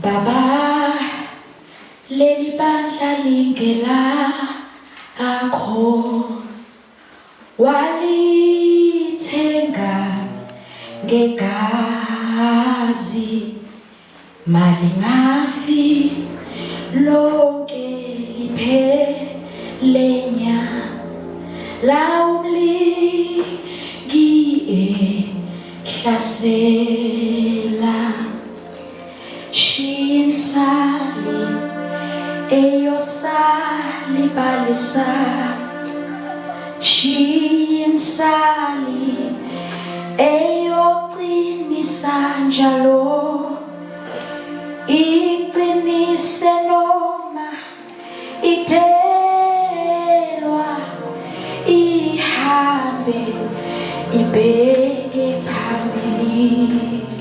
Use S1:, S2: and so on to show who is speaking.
S1: Baba, leli bandla lingelakho, walithenga ngegazi, malingafi lonke liphelenya, lawumligi hlasela. Shinsali eyosali balisa, shinsali eyoqinisa njalo, iqinise noma idelwa, ihambe ibeke phambili.